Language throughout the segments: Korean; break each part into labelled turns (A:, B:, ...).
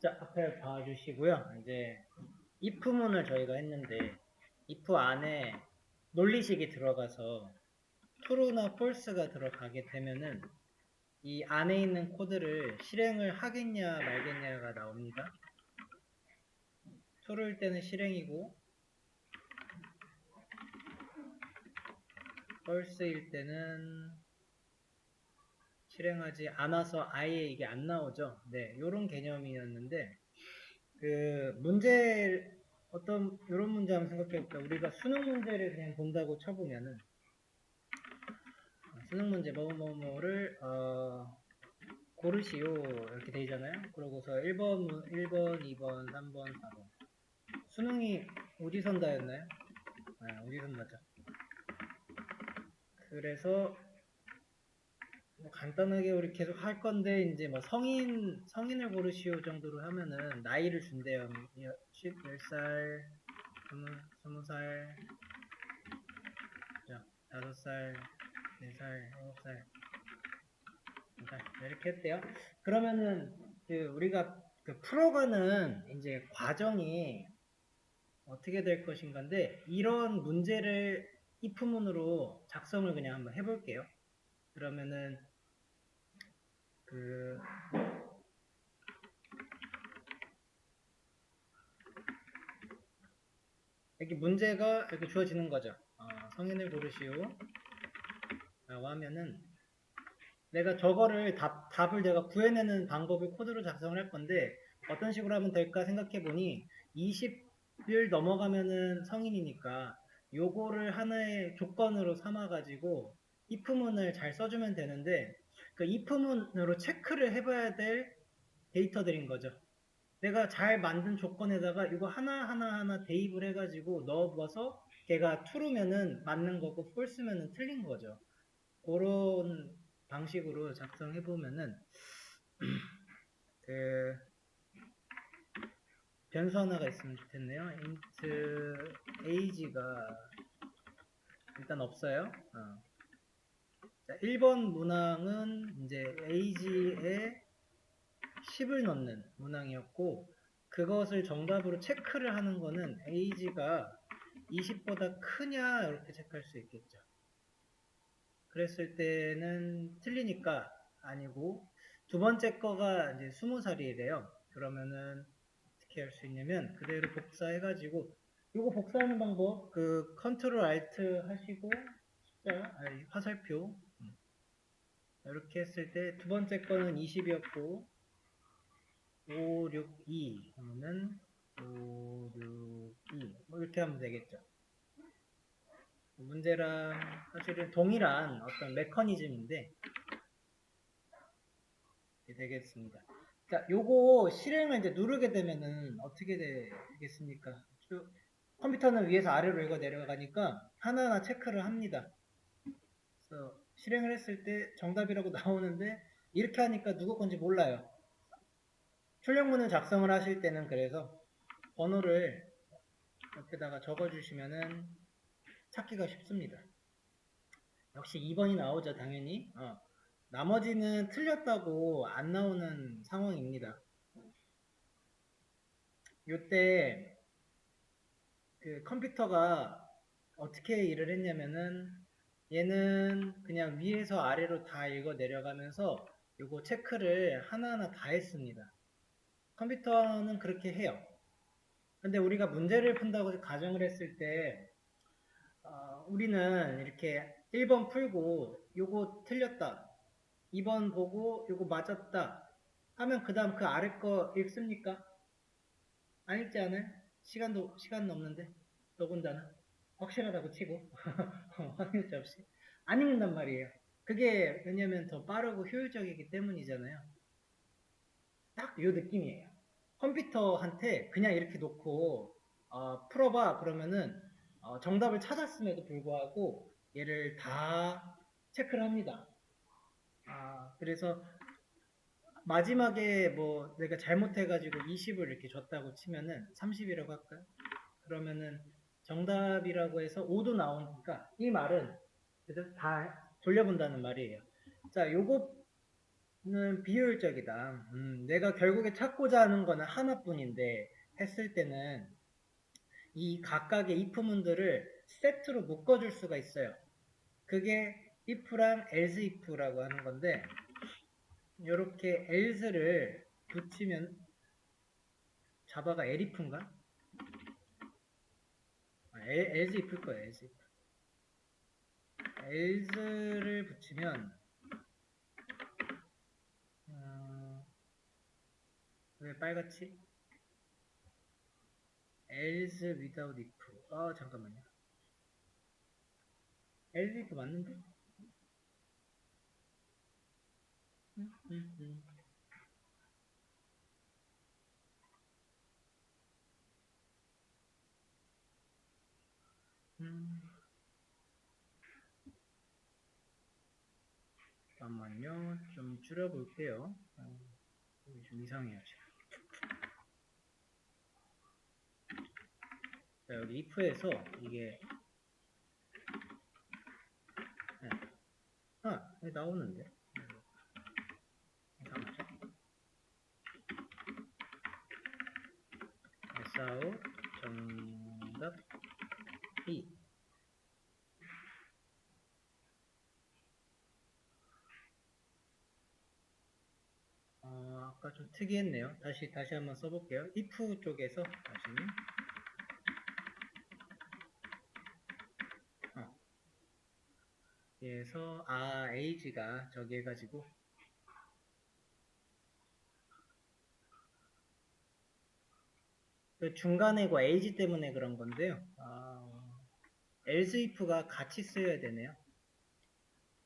A: 자, 앞에 봐주시고요. 이제 if문을 저희가 했는데 if 안에 논리식이 들어가서 true나 false가 들어가게 되면은 이 안에 있는 코드를 실행을 하겠냐 말겠냐가 나옵니다. true일 때는 실행이고 false일 때는 실행하지 않아서 아예 이게 안 나오죠. 네, 요런 개념이었는데 어떤 이런 문제 한번 생각해 볼까요? 우리가 수능 문제를 그냥 본다고 쳐보면은 수능 문제 뭐뭐뭐를 고르시오 이렇게 되잖아요. 그러고서 1번, 2번, 3번, 4번 수능이 오지선다였나요? 네, 오지선다죠. 그래서 뭐 간단하게 우리 계속 할 건데 이제 뭐 성인을 고르시오 정도로 하면은 나이를 준대요. 10살, 20살, 5살, 4살, 7살 이렇게 했대요. 그러면은 우리가 풀어가는 이제 과정이 어떻게 될 것인가인데 이런 문제를 if문으로 작성을 그냥 한번 해볼게요. 그러면은 이렇게 문제가 이렇게 주어지는 거죠. 성인을 고르시오 라고 하면은 내가 저거를 답을 내가 구해내는 방법을 코드로 작성을 할 건데 어떤 식으로 하면 될까 생각해 보니 20을 넘어가면은 성인이니까 요거를 하나의 조건으로 삼아 가지고 if문을 잘 써주면 되는데 그 if문으로 체크를 해봐야 될 데이터들인 거죠. 내가 잘 만든 조건에다가 이거 하나 대입을 해가지고 넣어봐서 걔가 true면은 맞는 거고 false면은 틀린 거죠. 그런 방식으로 작성해보면은 변수 하나가 있으면 좋겠네요. int age가 일단 없어요. 자, 1번 문항은 이제 age에 10을 넣는 문항이었고 그것을 정답으로 체크를 하는 거는 age가 20보다 크냐 이렇게 체크할 수 있겠죠. 그랬을 때는 틀리니까 아니고 두 번째 거가 이제 20살이래요. 그러면은 어떻게 할 수 있냐면 그대로 복사해가지고 이거 복사하는 방법 컨트롤 알트 하시고 화살표 이렇게 했을 때 두 번째 거는 20이었고 5, 6, 2 하면은 5, 6, 2 뭐 이렇게 하면 되겠죠. 문제랑 사실은 동일한 어떤 메커니즘인데 되겠습니다. 자, 요거 실행을 이제 누르게 되면은 어떻게 되겠습니까? 컴퓨터는 위에서 아래로 읽어 내려가니까 하나하나 체크를 합니다. 그래서 실행을 했을 때 정답이라고 나오는데 이렇게 하니까 누구 건지 몰라요. 출력문을 작성을 하실 때는 그래서 번호를 옆에다가 적어주시면은 찾기가 쉽습니다. 역시 2번이 나오죠, 당연히. 나머지는 틀렸다고 안 나오는 상황입니다. 요때 컴퓨터가 어떻게 일을 했냐면은 얘는 그냥 위에서 아래로 다 읽어 내려가면서 요거 체크를 하나하나 다 했습니다. 컴퓨터는 그렇게 해요. 근데 우리가 문제를 푼다고 가정을 했을 때 우리는 이렇게 1번 풀고 요거 틀렸다 2번 보고 요거 맞았다 하면 그 다음 그 아래 거 읽습니까? 안 읽지 않아요? 시간 없는데 더군다나 확실하다고 치고 확률치 없이 안 읽는단 말이에요. 그게 왜냐면 더 빠르고 효율적이기 때문이잖아요. 딱 요 느낌이에요. 컴퓨터한테 그냥 이렇게 놓고 풀어봐 그러면은 정답을 찾았음에도 불구하고 얘를 다 체크를 합니다. 그래서 마지막에 뭐 내가 잘못해가지고 20을 이렇게 줬다고 치면은 30이라고 할까요? 그러면은 정답이라고 해서 5도 나오니까 이 말은 그래서 다 돌려본다는 말이에요. 자, 요거 는 비효율적이다. 내가 결국에 찾고자 하는 거는 하나뿐인데 했을 때는 이 각각의 if문들을 세트로 묶어줄 수가 있어요. 그게 if랑 else if라고 하는 건데 이렇게 else를 붙이면 자바가 elif인가? else if일 거예요. else if. else를 붙이면 왜 빨갛지? else without if. 잠깐만요. else if 맞는데? 음, 음, 음. 음. 잠깐만요. 좀 줄여볼게요. 좀 이상해요. 자, 여기 if에서 이게 네. 여기 나오는데 이상하죠? SOUT 정답 B. 아까 좀 특이했네요. 다시 한번 써볼게요. if 쪽에서 다시 그래서 age가 저기 해가지고 그 중간에 그 age 때문에 그런 건데요. else if가 같이 쓰여야 되네요.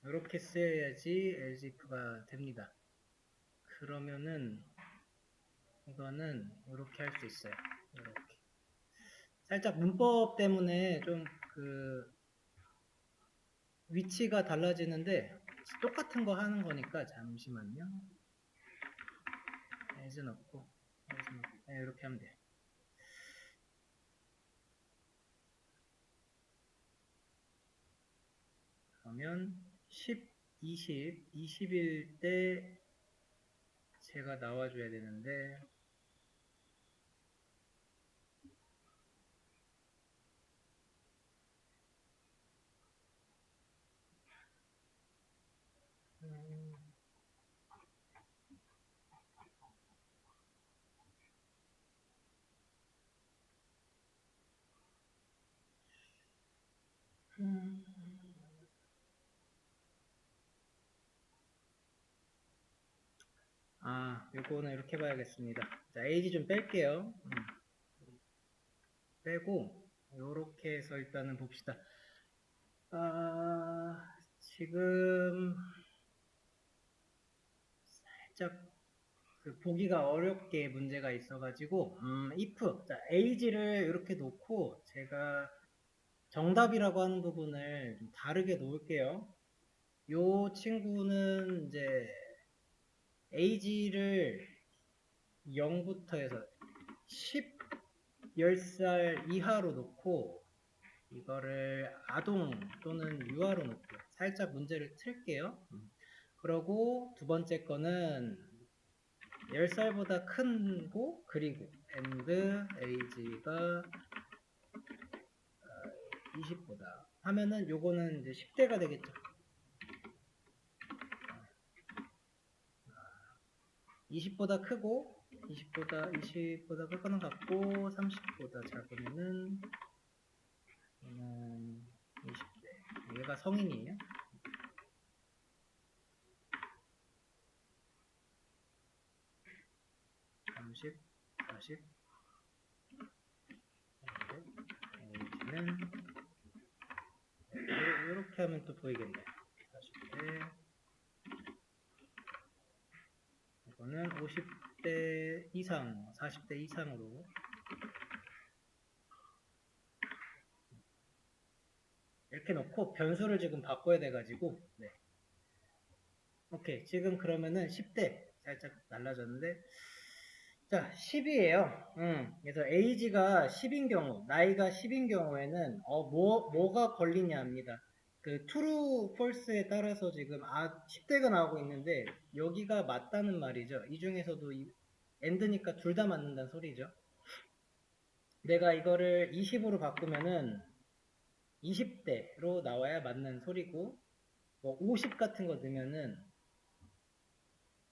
A: 이렇게 쓰여야지 else if가 됩니다. 그러면은 이거는 이렇게 할 수 있어요. 이렇게. 살짝 문법 때문에 좀 그 위치가 달라지는데 똑같은 거 하는 거니까 잠시만요. as 넣고 네, 이렇게 하면 돼요. 그러면 10, 20, 20일 때 제가 나와줘야 되는데 요거는 이렇게 봐야겠습니다. 자, age 좀 뺄게요. 빼고 요렇게 해서 일단은 봅시다. 지금 살짝 그 보기가 어렵게 문제가 있어가지고 if 자, age를 이렇게 놓고 제가 정답이라고 하는 부분을 좀 다르게 놓을게요. 요 친구는 이제 age를 0부터 해서 10, 10살 이하로 놓고 이거를 아동 또는 유아로 놓고 살짝 문제를 틀게요. 그러고 두 번째 거는 10살보다 큰고 그리고 and age가 20보다 하면은 요거는 이제 10대가 되겠죠. 20보다 크고 20보다 큰 거는 같고 30보다 작으면은 20대. 얘가 성인이에요. 30, 40. A는 이렇게 하면 또 보이겠네. 40대. 이거는 50대 이상, 40대 이상으로 이렇게 놓고 변수를 지금 바꿔야 돼가지고 네. 오케이. 지금 그러면은 10대 살짝 날라졌는데 자 10이에요. 그래서 age가 10인 경우 나이가 10인 경우에는 뭐가 걸리냐 합니다. 그 true, false에 따라서 지금 10대가 나오고 있는데 여기가 맞다는 말이죠. 이 중에서도 and니까 둘 다 맞는다는 소리죠. 내가 이거를 20으로 바꾸면은 20대로 나와야 맞는 소리고, 뭐 50 같은 거 넣으면은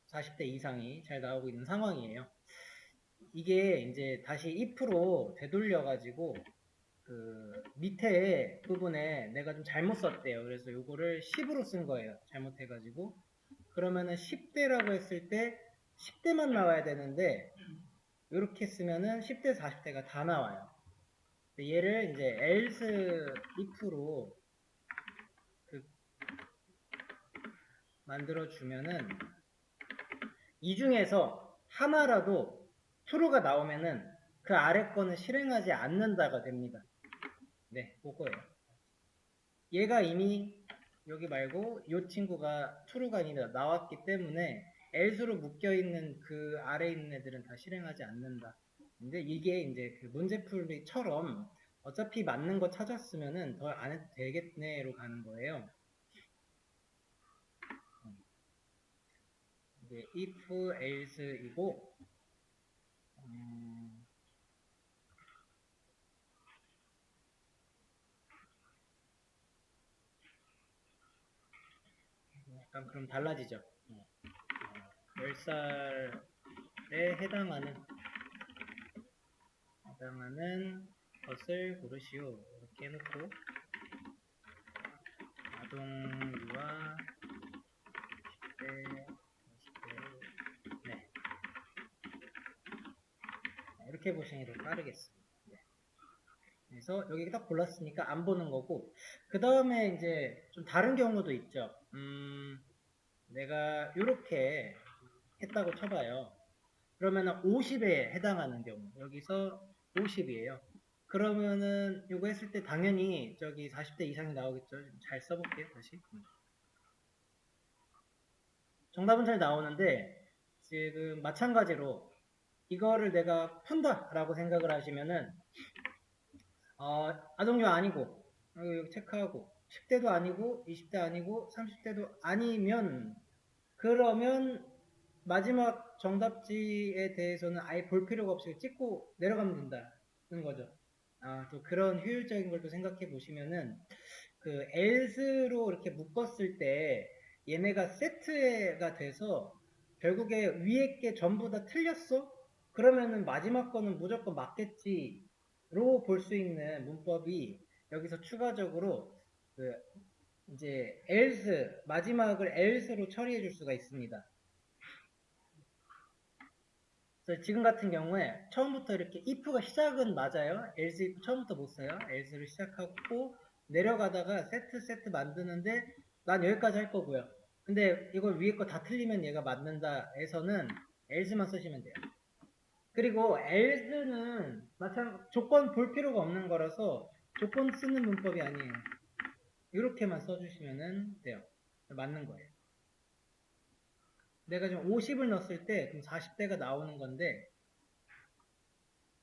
A: 40대 이상이 잘 나오고 있는 상황이에요. 이게 이제 다시 if로 되돌려가지고 그 밑에 부분에 내가 좀 잘못 썼대요. 그래서 요거를 10으로 쓴 거예요. 잘못해가지고. 그러면은 10대라고 했을 때 10대만 나와야 되는데 이렇게 쓰면은 10대, 40대가 다 나와요. 얘를 이제 else if로 그 만들어주면은 이 중에서 하나라도 true가 나오면은 그 아래 거는 실행하지 않는다가 됩니다. 네, 그거예요. 얘가 이미 여기 말고 이 친구가 true가 이미 나왔기 때문에 else로 묶여있는 그 아래 있는 애들은 다 실행하지 않는다. 근데 이게 이제 그 문제풀이처럼 어차피 맞는 거 찾았으면은 더 안 해도 되겠네로 가는 거예요. 이제 if, else이고, 약간 그럼 달라지죠. 10살에 해당하는 것을 고르시오. 이렇게 해놓고 아동유아 10대, 20대, 네. 이렇게 보시는 게 더 빠르겠습니다. 네. 그래서 여기 딱 골랐으니까 안 보는 거고, 그 다음에 이제 좀 다른 경우도 있죠. 내가 이렇게 했다고 쳐봐요. 그러면은 50에 해당하는 경우, 여기서 50이에요. 그러면은 이거 했을 때 당연히 저기 40대 이상이 나오겠죠. 잘 써볼게요, 다시. 정답은 잘 나오는데 지금 마찬가지로 이거를 내가 푼다라고 생각을 하시면은 아동류 아니고 여기 체크하고 10대도 아니고 20대 아니고 30대도 아니면 그러면 마지막 정답지에 대해서는 아예 볼 필요가 없이 찍고 내려가면 된다는 거죠. 또 그런 효율적인 걸 또 생각해 보시면은 그 else로 이렇게 묶었을 때 얘네가 세트가 돼서 결국에 위에 게 전부 다 틀렸어? 그러면은 마지막 거는 무조건 맞겠지로 볼 수 있는 문법이 여기서 추가적으로 그 이제 else 마지막을 else로 처리해 줄 수가 있습니다. 그래서 지금 같은 경우에 처음부터 이렇게 if가 시작은 맞아요. else if 처음부터 못 써요. else로 시작하고 내려가다가 세트 만드는데 난 여기까지 할 거고요. 근데 이걸 위에 거 다 틀리면 얘가 맞는다 해서는 else만 쓰시면 돼요. 그리고 else는 조건 볼 필요가 없는 거라서 조건 쓰는 문법이 아니에요. 이렇게만 써주시면 돼요. 맞는 거예요. 내가 지금 50을 넣었을 때 그럼 40대가 나오는 건데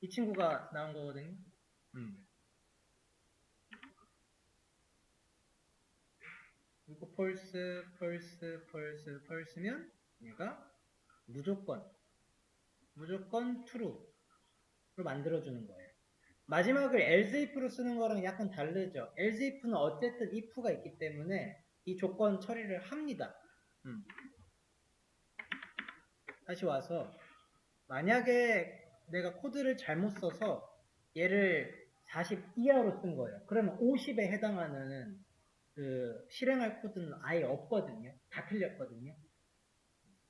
A: 이 친구가 나온 거거든요. 이거 펄스면 얘가 무조건 true로 만들어주는 거예요. 마지막을 else if로 쓰는 거랑 약간 다르죠. else if는 어쨌든 if가 있기 때문에 이 조건 처리를 합니다. 다시 와서 만약에 내가 코드를 잘못 써서 얘를 40 이하로 쓴 거예요. 그러면 50에 해당하는 그 실행할 코드는 아예 없거든요. 다 틀렸거든요.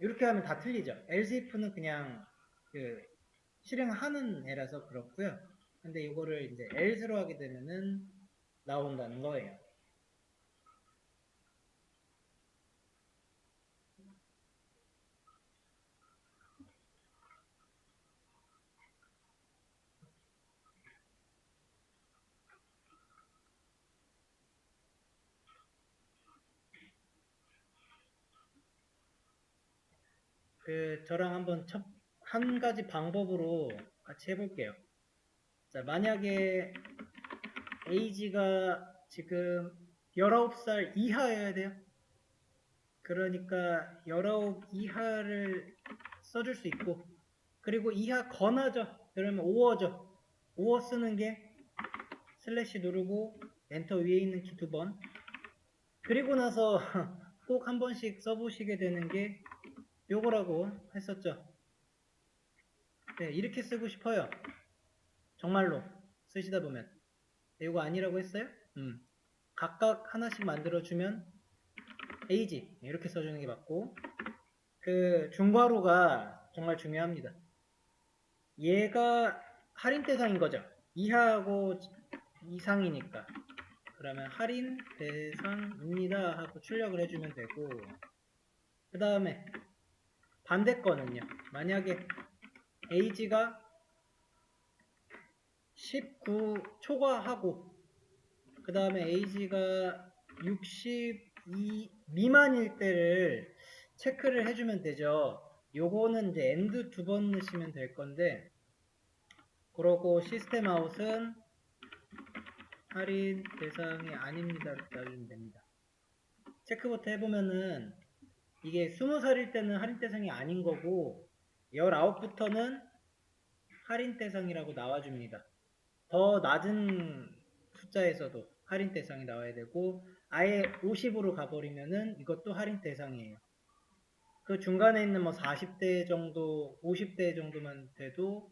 A: 이렇게 하면 다 틀리죠. else if는 그냥 그 실행하는 애라서 그렇고요. 근데 이거를 이제 else로 하게 되면은 나온다는 거예요. 저랑 한번 한 가지 방법으로 같이 해볼게요. 자, 만약에 age가 지금 19살 이하여야 돼요. 그러니까 19 이하를 써줄 수 있고, 그리고 이하 건하죠. 그러면 5어죠. 5어 쓰는 게 슬래시 누르고 엔터 위에 있는 키 2번. 그리고 나서 꼭 한 번씩 써보시게 되는 게 요거라고 했었죠. 네, 이렇게 쓰고 싶어요. 정말로 쓰시다 보면. 네, 요거 아니라고 했어요? 각각 하나씩 만들어주면 에이지 이렇게 써주는 게 맞고, 그 중괄호가 정말 중요합니다. 얘가 할인 대상인 거죠. 이하하고 이상이니까. 그러면 할인 대상입니다 하고 출력을 해주면 되고, 그 다음에 반대 거는요. 만약에 에이지가 19 초과하고 그 다음에 에이지가 62 미만일 때를 체크를 해주면 되죠. 요거는 이제 엔드 2번 넣으시면 될 건데, 그러고 시스템 아웃은 할인 대상이 아닙니다 이렇게 놔주면 됩니다. 체크부터 해보면은 이게 20살일 때는 할인 대상이 아닌 거고 19부터는 할인 대상이라고 나와줍니다. 더 낮은 숫자에서도 할인 대상이 나와야 되고, 아예 50으로 가버리면은 이것도 할인 대상이에요. 그 중간에 있는 뭐 40대 정도, 50대 정도만 돼도,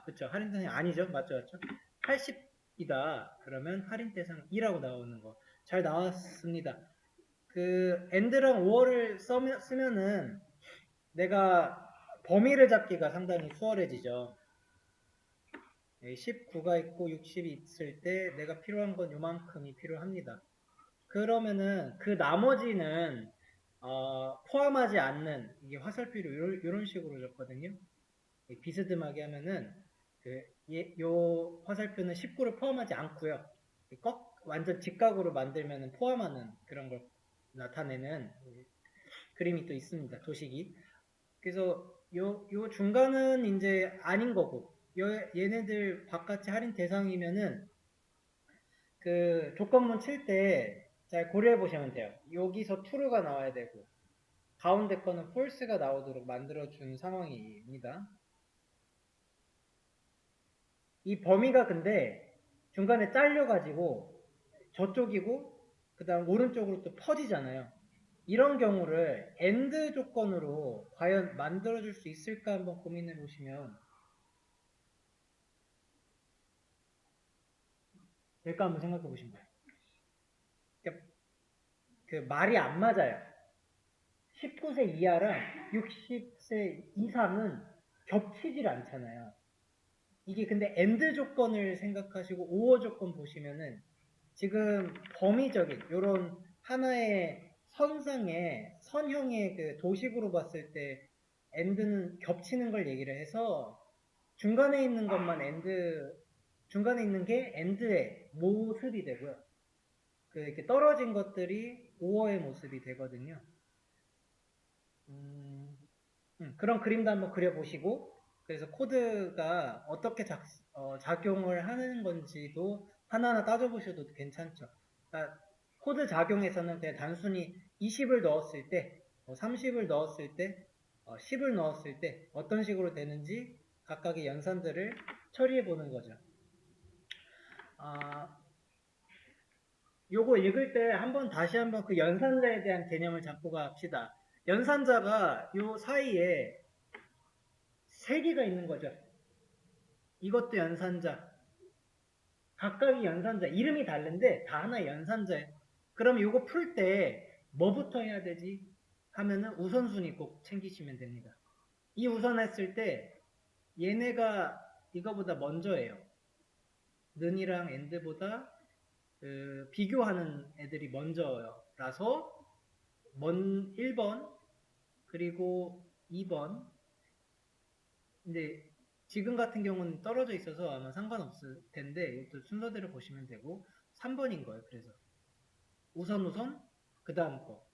A: 그쵸. 할인 대상이 아니죠. 맞죠, 맞죠? 80이다. 그러면 할인 대상 2라고 나오는 거. 잘 나왔습니다. 그, 엔드랑 5월을 쓰면은 내가 범위를 잡기가 상당히 수월해지죠. 19가 있고 60이 있을 때 내가 필요한 건 요만큼이 필요합니다. 그러면은 그 나머지는 포함하지 않는, 이게 화살표로 이런 식으로 줬거든요. 비스듬하게 하면은 요 화살표는 19를 포함하지 않고요. 완전 직각으로 만들면은 포함하는 그런 걸 나타내는 그림이 또 있습니다. 도식이. 그래서 요 중간은 이제 아닌 거고, 얘네들 바깥이 할인 대상이면은 그 조건문 칠 때 잘 고려해 보시면 돼요. 여기서 true가 나와야 되고 가운데 거는 false가 나오도록 만들어준 상황입니다. 이 범위가 근데 중간에 잘려가지고 저쪽이고 그 다음 오른쪽으로 또 퍼지잖아요. 이런 경우를 AND 조건으로 과연 만들어줄 수 있을까 한번 고민해 보시면 될까 한번 생각해 보시면 돼요. 그러니까 그 말이 안 맞아요. 19세 이하랑 60세 이상은 겹치질 않잖아요. 이게 근데 AND 조건을 생각하시고 OR 조건 보시면은 지금 범위적인 요런 하나의 선상의 선형의 그 도식으로 봤을 때 AND는 겹치는 걸 얘기를 해서 중간에 있는 것만 중간에 있는 게 AND의 모습이 되고요. 그 이렇게 떨어진 것들이 OR의 모습이 되거든요. 그런 그림도 한번 그려보시고, 그래서 코드가 어떻게 작용을 하는 건지도 하나하나 따져보셔도 괜찮죠. 그러니까 코드 작용에서는 그냥 단순히 20을 넣었을 때, 30을 넣었을 때, 10을 넣었을 때 어떤 식으로 되는지 각각의 연산들을 처리해 보는 거죠. 요거 읽을 때 다시 한번 그 연산자에 대한 개념을 잡고 갑시다. 연산자가 요 사이에 3개가 있는 거죠. 이것도 연산자. 각각이 연산자. 이름이 다른데 다 하나의 연산자예요. 그럼 이거 풀 때 뭐부터 해야 되지? 하면은 우선순위 꼭 챙기시면 됩니다. 이 우선했을 때 얘네가 이거보다 먼저예요. 는이랑 and보다 비교하는 애들이 먼저라서 1번 그리고 2번. 근데 지금 같은 경우는 떨어져 있어서 아마 상관없을 텐데 이것도 순서대로 보시면 되고 3번인 거예요. 그래서 우선 그 다음 거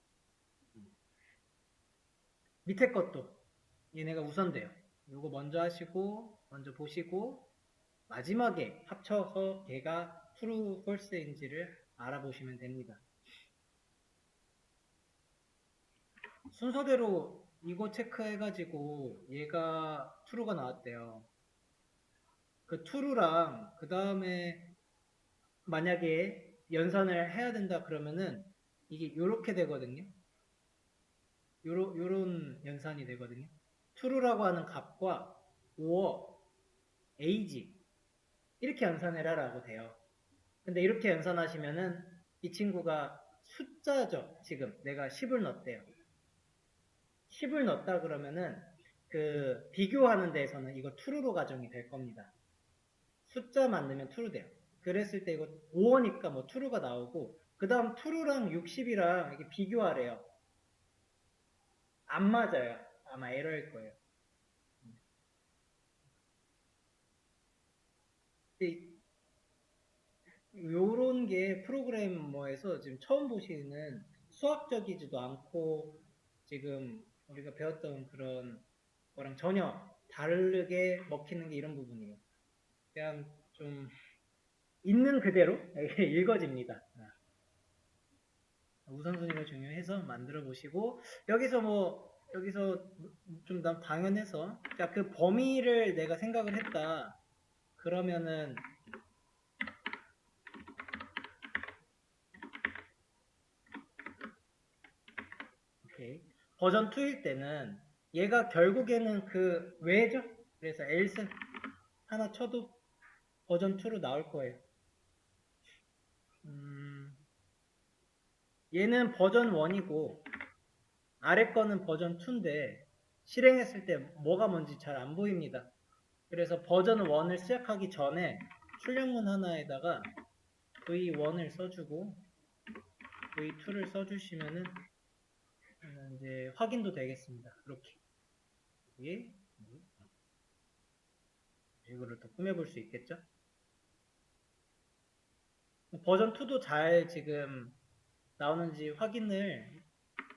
A: 밑에 것도 얘네가 우선돼요. 이거 먼저 하시고 먼저 보시고 마지막에 합쳐서 걔가 true, false인지를 알아보시면 됩니다. 순서대로 이거 체크해가지고 얘가 true가 나왔대요. 그 true랑 그 다음에 만약에 연산을 해야 된다 그러면은 이게 요렇게 되거든요. 요런 연산이 되거든요. true라고 하는 값과 or, age 이렇게 연산해라라고 돼요. 근데 이렇게 연산하시면은 이 친구가 숫자죠. 지금 내가 10을 넣었대요. 10을 넣었다 그러면은 그 비교하는 데에서는 이거 true로 가정이 될 겁니다. 숫자만 넣으면 true 돼요. 그랬을 때 이거 5어니까 뭐 true가 나오고 그 다음 true랑 60이랑 이렇게 비교하래요. 안 맞아요. 아마 에러일 거예요. 요런 게 프로그래머에서 지금 처음 보시는 수학적이지도 않고 지금 우리가 배웠던 그런 거랑 전혀 다르게 먹히는 게 이런 부분이에요. 그냥 좀 있는 그대로 읽어집니다. 우선순위가 중요해서 만들어 보시고 여기서 좀 난 당연해서 자, 그 범위를 내가 생각을 했다. 그러면은 오케이. 버전 2일 때는 얘가 결국에는 그 왜죠? 그래서 else 하나 쳐도 버전 2로 나올 거예요. 얘는 버전 1이고 아래 거는 버전 2인데 실행했을 때 뭐가 뭔지 잘 안 보입니다. 그래서 버전 1을 시작하기 전에 출력문 하나에다가 v1을 써주고 v2를 써주시면은 이제 확인도 되겠습니다. 이렇게 이거를 더 꾸며볼 수 있겠죠? 버전 2도 잘 지금 나오는지 확인을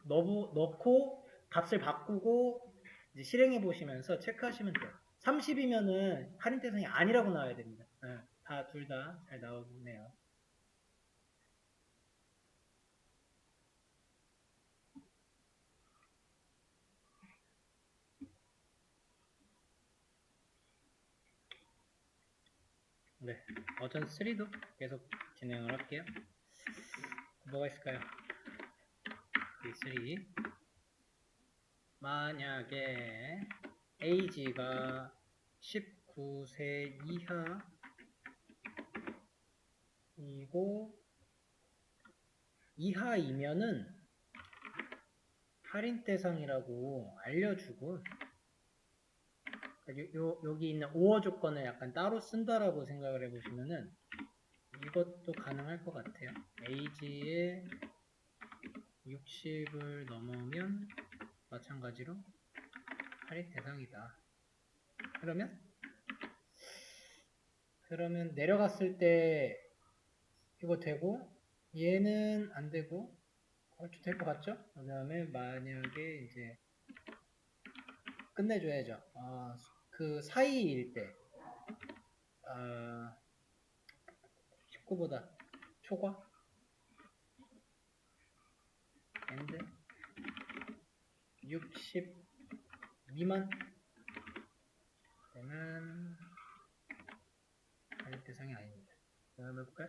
A: 넣고 값을 바꾸고 이제 실행해 보시면서 체크하시면 돼요. 30이면은 할인 대상이 아니라고 나와야 됩니다. 네, 다 둘 다 잘 나오네요. 네, 버전 3도 계속 진행을 할게요. 뭐가 있을까요? V3 만약에 age가 19세 이하이고 이하이면은 할인 대상이라고 알려주고 여기 있는 5어 조건을 약간 따로 쓴다라고 생각을 해보시면은 이것도 가능할 것 같아요. age에 60을 넘으면 마찬가지로 할인 대상이다. 그러면 내려갔을 때 이거 되고 얘는 안 되고 될 것 같죠? 그 다음에 만약에 이제 끝내줘야죠. 그 사이일 때 19보다 초과 and 60 미만 되면 할인 대상이 아닙니다. 다음 해볼까요?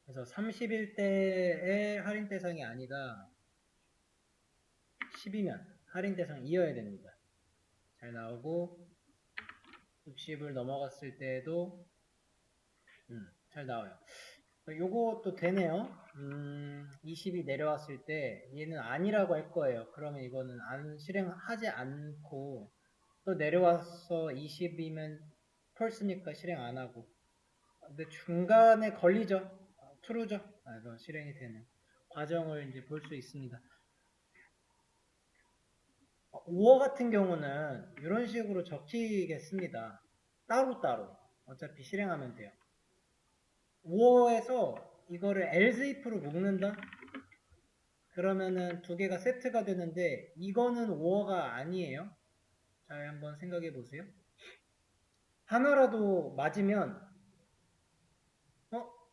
A: 그래서 30일 때의 할인 대상이 아니다. 10이면 할인 대상이어야 됩니다. 잘 나오고 60을 넘어갔을 때도 잘 나와요. 요것도 되네요. 20이 내려왔을 때 얘는 아니라고 할 거예요. 그러면 이거는 실행하지 않고 또 내려와서 20이면 펄스니까 실행 안 하고 근데 중간에 걸리죠. true죠. 그래서 실행이 되는 과정을 이제 볼 수 있습니다. 5어 같은 경우는 이런 식으로 적히겠습니다. 따로따로 어차피 실행하면 돼요. 5어에서 이거를 else if로 묶는다? 그러면은 두 개가 세트가 되는데 이거는 5어가 아니에요. 잘 한번 생각해 보세요. 하나라도 맞으면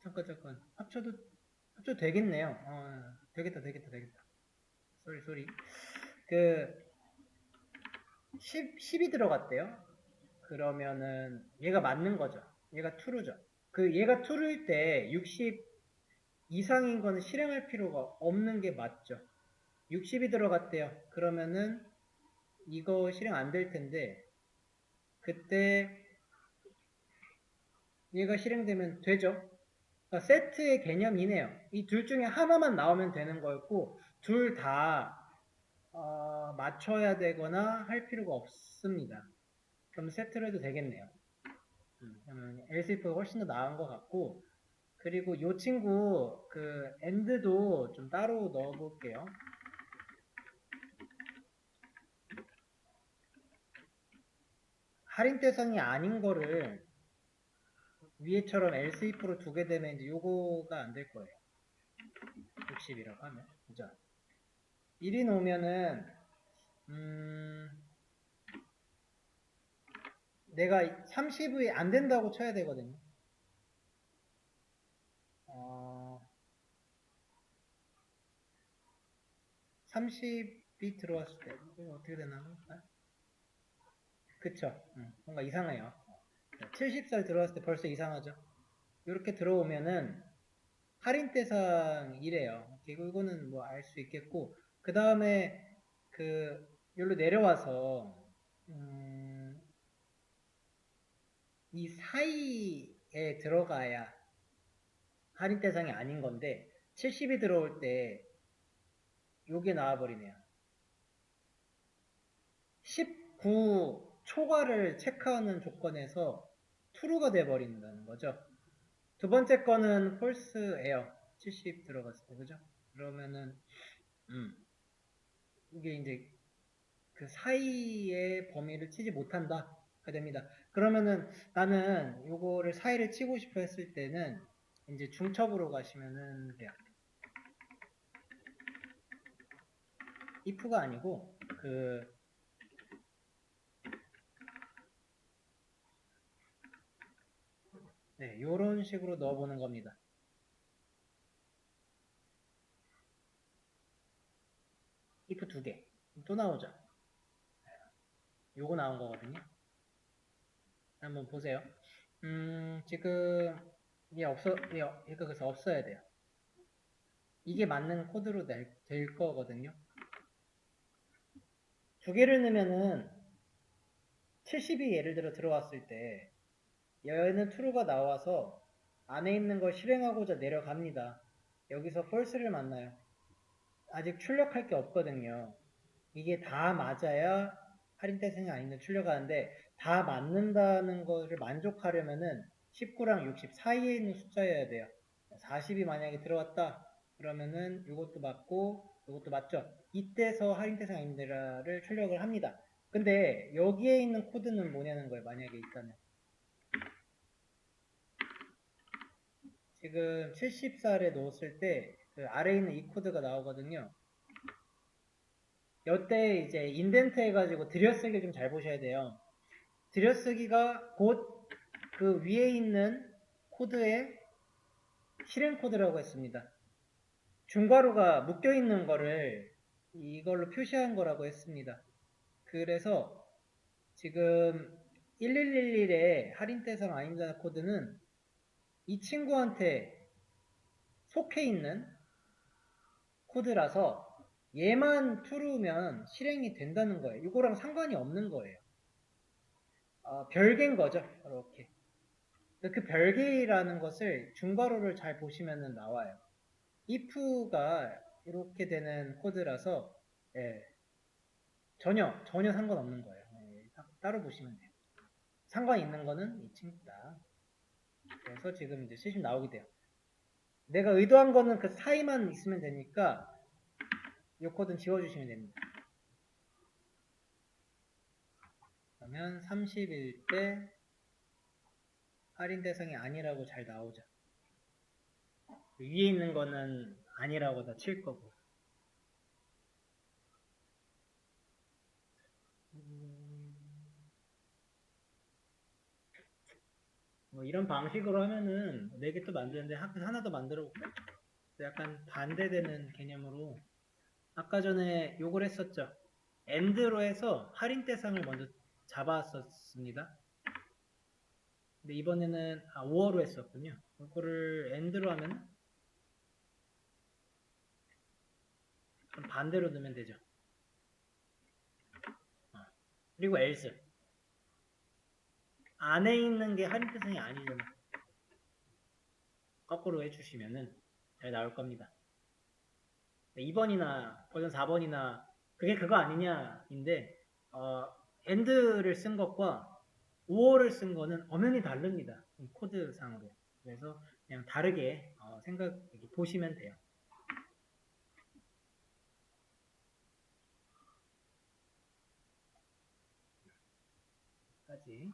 A: 잠깐 합쳐도 되겠네요. 되겠다. 쏘리. 그 10이 들어갔대요. 그러면은 얘가 맞는 거죠. 얘가 true죠. 얘가 true일 때 60 이상인 거는 실행할 필요가 없는 게 맞죠. 60이 들어갔대요. 그러면은 이거 실행 안 될 텐데 그때 얘가 실행되면 되죠. 그러니까 세트의 개념이네요. 이 둘 중에 하나만 나오면 되는 거였고 둘 다 맞춰야 되거나 할 필요가 없습니다. 그럼 세트로 해도 되겠네요. 그러면 else if가 훨씬 더 나은 것 같고 그리고 이 친구 end도 좀 따로 넣어볼게요. 할인 대상이 아닌 거를 위에처럼 else if로 두게 되면 이제 요거가 안 될 거예요. 60이라고 하면 그죠? 1이 놓으면은 내가 30이 안 된다고 쳐야 되거든요. 30이 들어왔을 때 어떻게 되나? 그쵸? 뭔가 이상해요. 70살 들어왔을 때 벌써 이상하죠? 이렇게 들어오면은 할인 대상이래요. 이거는 뭐 알 수 있겠고 그 다음에 여기로 내려와서 이 사이에 들어가야 할인 대상이 아닌 건데 70이 들어올 때 요게 나와버리네요. 19 초과를 체크하는 조건에서 true가 돼버린다는 거죠. 두 번째 거는 false예요. 70 들어갔을 때, 그죠? 그러면은 이게 이제 그 사이의 범위를 치지 못한다. 가 됩니다. 그러면은 나는 요거를 사이를 치고 싶어 했을 때는 이제 중첩으로 가시면은 돼요. if가 아니고 네, 요런 식으로 넣어보는 겁니다. if 2개. 또 나오죠? 요거 나온 거거든요. 한번 보세요. 지금 얘가 그래서 없어야 돼요. 이게 맞는 코드로 될 거거든요. 두 개를 넣으면은 70이 예를 들어 들어왔을 때 얘는 true가 나와서 안에 있는 걸 실행하고자 내려갑니다. 여기서 false를 만나요. 아직 출력할 게 없거든요. 이게 다 맞아야 할인 대상이 아닌데 출력하는데 다 맞는다는 것을 만족하려면은 19랑 60 사이에 있는 숫자여야 돼요. 40이 만약에 들어왔다 그러면은 이것도 맞고 이것도 맞죠. 이때서 할인 대상 아닌데라를 출력을 합니다. 근데 여기에 있는 코드는 뭐냐는 거예요. 만약에 일단은 지금 70살에 넣었을 때 아래에 있는 이 코드가 나오거든요. 이때 이제 인덴트 해가지고 들여쓰기를 좀 잘 보셔야 돼요. 들여쓰기가 곧 그 위에 있는 코드의 실행 코드라고 했습니다. 중괄호가 묶여있는 거를 이걸로 표시한 거라고 했습니다. 그래서 지금 1111의 할인 대상 아닙니다 코드는 이 친구한테 속해 있는 코드라서 얘만 true면 실행이 된다는 거예요. 이거랑 상관이 없는 거예요. 별개인 거죠. 이렇게. 그 별개라는 것을 중괄호를 잘 보시면 나와요. if가 이렇게 되는 코드라서 예, 전혀 상관없는 거예요. 예, 따로 보시면 돼요. 상관 있는 거는 이 친구다. 그래서 지금 이제 70 나오게 돼요. 내가 의도한 거는 그 사이만 있으면 되니까 이 코드는 지워주시면 됩니다. 그러면 30일 때 할인 대상이 아니라고 잘 나오죠. 위에 있는 거는 아니라고 다 칠 거고. 뭐 이런 방식으로 하면은 4개 또 만드는데 하나 더 만들어 볼까요? 약간 반대되는 개념으로 아까 전에 요걸 했었죠. AND로 해서 할인 대상을 먼저 잡았었습니다. 근데 이번에는 5어로 했었군요. 이거를 AND로 하면 반대로 넣으면 되죠. 그리고 else. 안에 있는 게 할인 대상이 아니잖아. 거꾸로 해주시면은 잘 나올 겁니다. 2번이나 버전 4번이나 그게 그거 아니냐인데 AND를 쓴 것과 5어를 쓴 거는 엄연히 다릅니다. 코드상으로. 그래서 그냥 다르게 보시면 돼요. 까지.